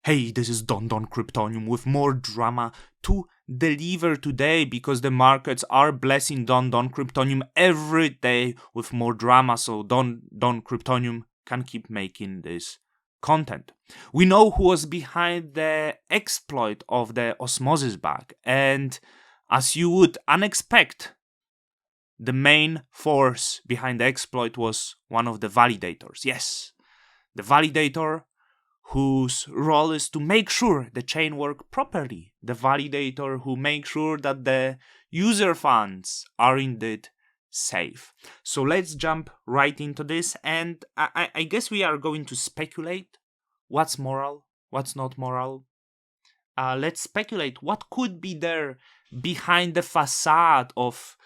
Hey, this is Don Kryptonium with more drama to deliver today because the markets are blessing Don Kryptonium every day with more drama, so Don Kryptonium can keep making this content. We know who was behind the exploit of the Osmosis bug, and as you would unexpect, the main force behind the exploit was one of the validators. Yes, the validator whose role is to make sure the chain work properly. The validator who makes sure that the user funds are indeed safe. So let's jump right into this, and I guess we are going to speculate what's moral, what's not moral. Let's speculate what could be there behind the facade of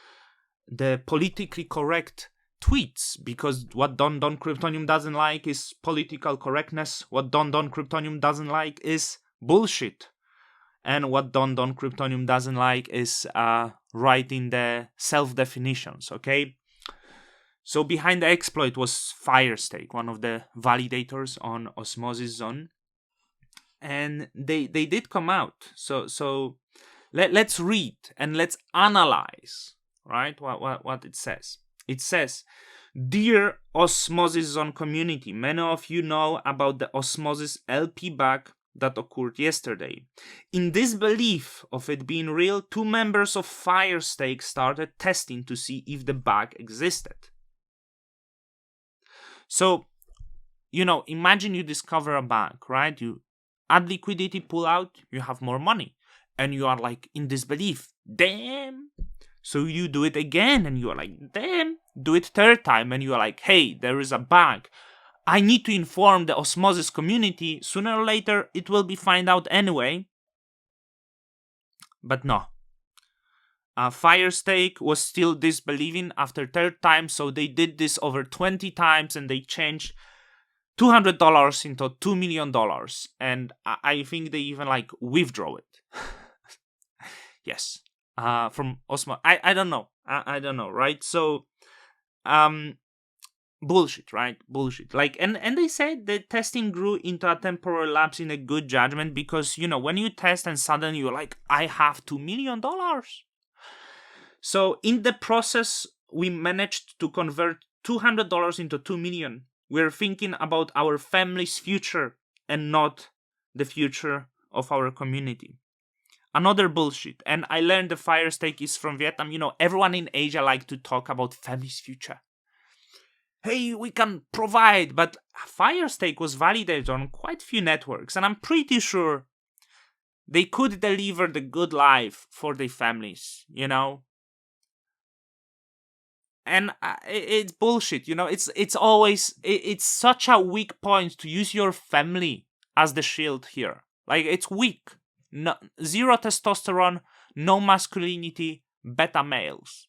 the politically correct tweets, because what Don Kryptonium doesn't like is political correctness. What Don Kryptonium doesn't like is bullshit. And what Don Kryptonium doesn't like is writing the self-definitions, okay? So behind the exploit was Firestake, one of the validators on Osmosis Zone. And they did come out. So let's read and let's analyze, right, what it says. It says, "Dear Osmosis Zone community, many of you know about the Osmosis LP bug that occurred yesterday. In disbelief of it being real, 2 members of Firestake started testing to see if the bug existed." So, imagine you discover a bug, right? You add liquidity, pull out, you have more money. And you are like in disbelief. Damn. So you do it again and you are like, damn. Do it 3rd time and you are like, hey, there is a bug. I need to inform the Osmosis community. Sooner or later, it will be found out anyway. But no. Firestake was still disbelieving after 3rd time, so they did this over 20 times and they changed $200 into $2 million. And I think they even withdraw it. Yes. From Osmo. I don't know. I don't know, right? So, bullshit, right? Bullshit. And they said the testing grew into a temporary lapse in a good judgment because, when you test and suddenly you're like, I have $2 million. So in the process, we managed to convert $200 into $2 million. We're thinking about our family's future and not the future of our community. Another bullshit. And I learned the Firestake is from Vietnam. Everyone in Asia like to talk about family's future. Hey, we can provide. But Firestake was validated on quite a few networks. And I'm pretty sure they could deliver the good life for their families, And it's bullshit, It's always, it's such a weak point to use your family as the shield here. It's weak. No, 0 testosterone, no masculinity, beta males.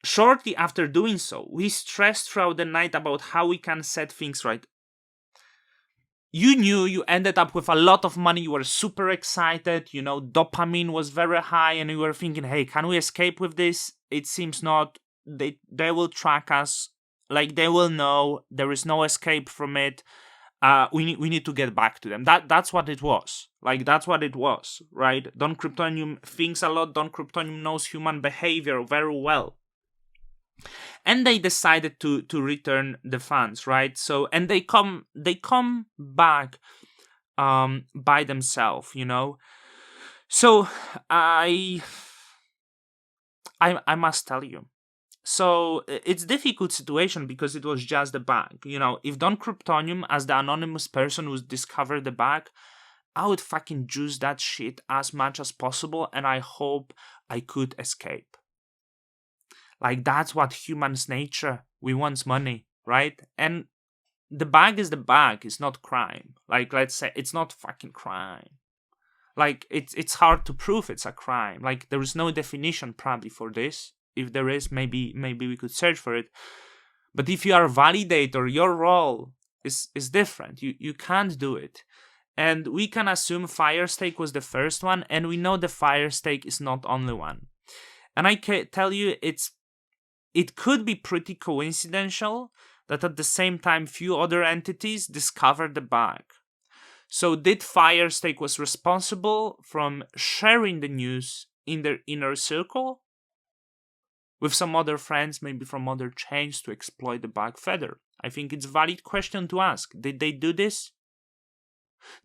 Shortly after doing so, we stressed throughout the night about how we can set things right. You knew you ended up with a lot of money, you were super excited, dopamine was very high, and you were thinking, hey, can we escape with this? It seems not. They will track us, they will know there is no escape from it. We need to get back to them. That's what it was. That's what it was, right? Don Kryptonium thinks a lot. Don Kryptonium knows human behavior very well. And they decided to return the funds, right? So, and they come back by themselves, So I must tell you. So it's a difficult situation because it was just the bug. If Don Kryptonium, as the anonymous person who discovered the bug, I would fucking juice that shit as much as possible, and I hope I could escape. That's what humans' nature. We want money, right? And the bug is the bug. It's not crime. Let's say it's not fucking crime. It's hard to prove it's a crime. There is no definition probably for this. If there is, maybe we could search for it. But if you are a validator, your role is different. You can't do it. And we can assume Firestake was the first one, and we know the Firestake is not only one. And I can tell you, it could be pretty coincidental that at the same time few other entities discovered the bug. So did Firestake was responsible from sharing the news in their inner circle with some other friends, maybe from other chains, to exploit the bug further? I think it's a valid question to ask. Did they do this?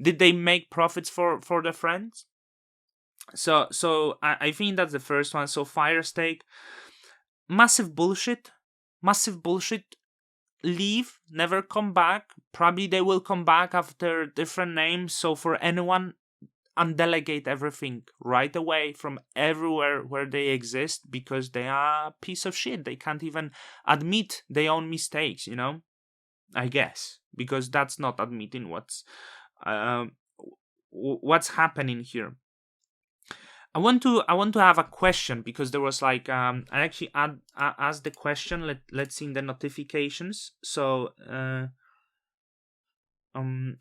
Did they make profits for their friends? So I think that's the first one. So Firestake, massive bullshit. Leave, never come back. Probably they will come back after different names. So for anyone, undelegate everything right away from everywhere where they exist, because they are a piece of shit. They can't even admit their own mistakes, I guess, because that's not admitting what's happening here. I want to have a question, because there was I actually asked the question. Let's see in the notifications. So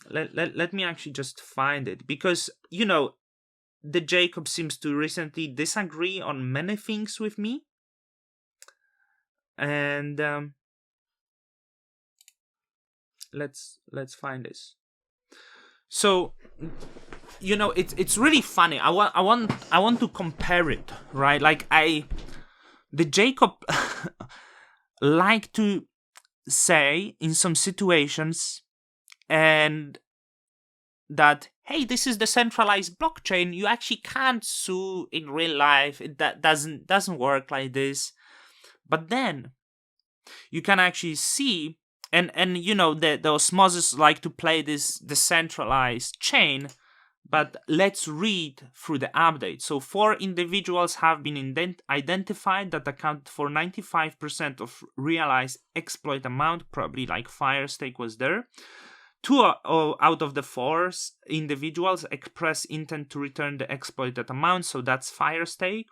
let me actually just find it, because the Jacob seems to recently disagree on many things with me, and let's find this. So it's really funny. I want to compare it, right? The Jacob like to say in some situations, and that, hey, this is the centralized blockchain. You actually can't sue in real life. That doesn't work like this. But then you can actually see, and the Osmosis like to play this decentralized chain. But let's read through the update. So 4 individuals have been identified that account for 95% of realized exploit amount. Probably Firestake was there. 2 out of the 4 individuals express intent to return the exploited amount. So that's Firestake.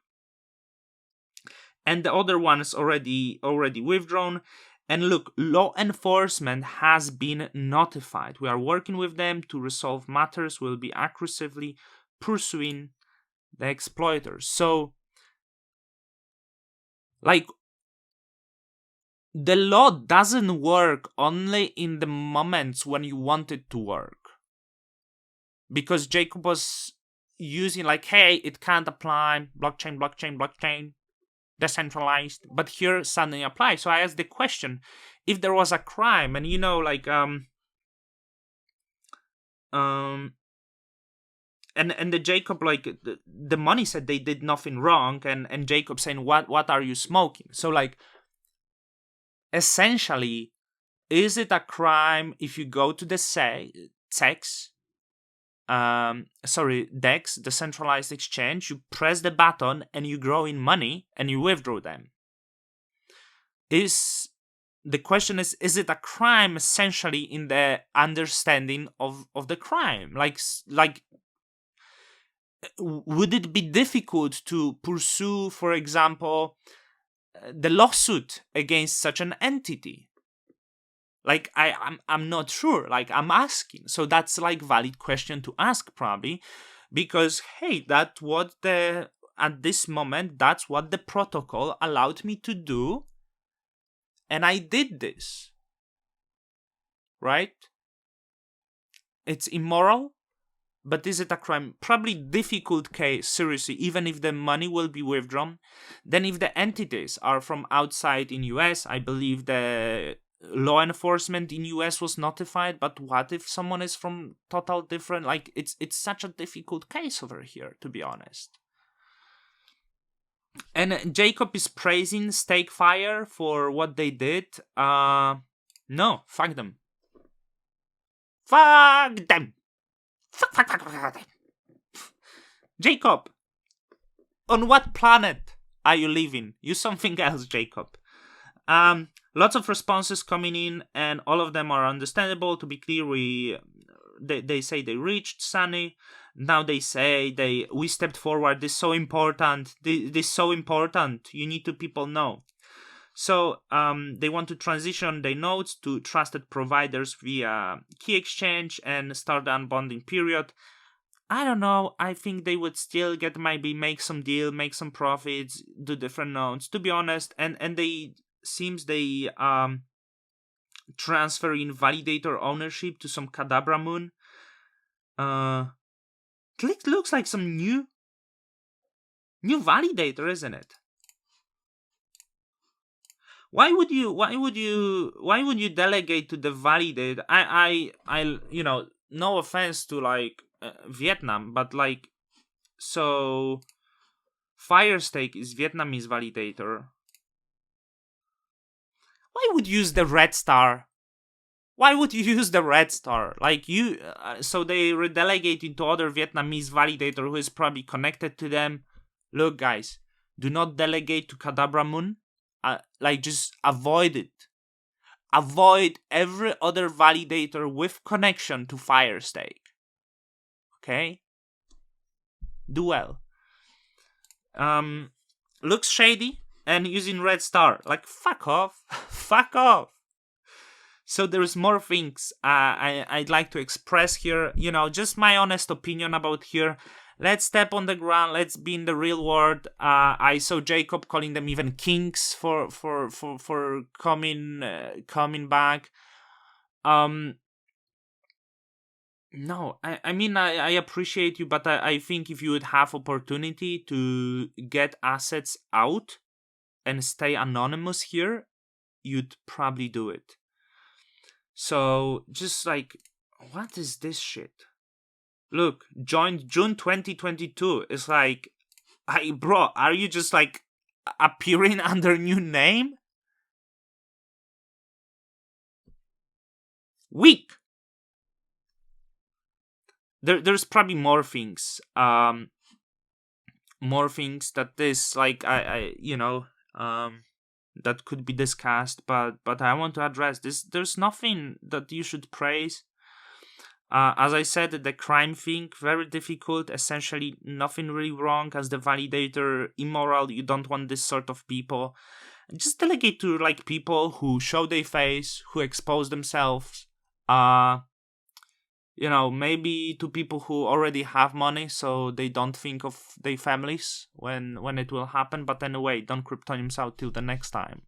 And the other one is already withdrawn. And look, law enforcement has been notified. We are working with them to resolve matters. We'll be aggressively pursuing the exploiters. So, the law doesn't work only in the moments when you want it to work. Because Jacob was using hey, it can't apply, blockchain, decentralized, but here suddenly applies. So I asked the question, if there was a crime, and and the Jacob the money said they did nothing wrong, and Jacob saying, what are you smoking? So essentially, is it a crime if you go to the DEX, the centralized exchange, you press the button and you grow in money and you withdraw them? The question is it a crime essentially in the understanding of the crime? Would it be difficult to pursue, for example, the lawsuit against such an entity? I'm not sure. I'm asking. So that's valid question to ask, probably, because hey, at this moment, that's what the protocol allowed me to do, and I did this. Right? It's immoral, but is it a crime? Probably difficult case, seriously, even if the money will be withdrawn. Then if the entities are from outside in US, I believe the law enforcement in US was notified, but what if someone is from total different, it's such a difficult case over here, to be honest. And Jacob is praising Stakefire for what they did. No, fuck them. Fuck them. Fuck them. Jacob, on what planet are you living? Use something else, Jacob. Lots of responses coming in, and all of them are understandable. To be clear, they say they reached Sunny. Now they say we stepped forward. This is so important. This is so important. You need to people know. So they want to transition their nodes to trusted providers via key exchange and start the unbonding period. I don't know. I think they would still make some deal, make some profits, do different nodes. To be honest, and they transferring validator ownership to some Kadabra moon. It looks like some new validator, isn't it? Why would you delegate to the validator? I no offense to like Vietnam, but like, so Firestake is Vietnamese validator. Why would you use the Red Star? Why would you use the Red Star? Like so they redelegate into other Vietnamese validator who is probably connected to them. Look, guys, do not delegate to Kadabra Moon. Like, just avoid it. Avoid every other validator with connection to Firestake. Okay? Do well. Looks shady and using Red Star. Like, fuck off. Fuck off. So there's more things I'd like to express here. Just my honest opinion about here. Let's step on the ground. Let's be in the real world. I saw Jacob calling them even kinks for coming back. No, I mean, I appreciate you, but I think if you would have opportunity to get assets out and stay anonymous here, you'd probably do it. So, just like, what is this shit? Look, joined June 2022. It's like, bro, are you just like appearing under a new name? Weak. There's probably more things. More things that this, like, that could be discussed, but I want to address this. There's nothing that you should praise. As I said, the crime thing, very difficult. Essentially, nothing really wrong. As the validator, immoral. You don't want this sort of people. Just delegate to like people who show their face, who expose themselves. Maybe to people who already have money, so they don't think of their families when it will happen. But anyway, don't Kryptoniums out till the next time.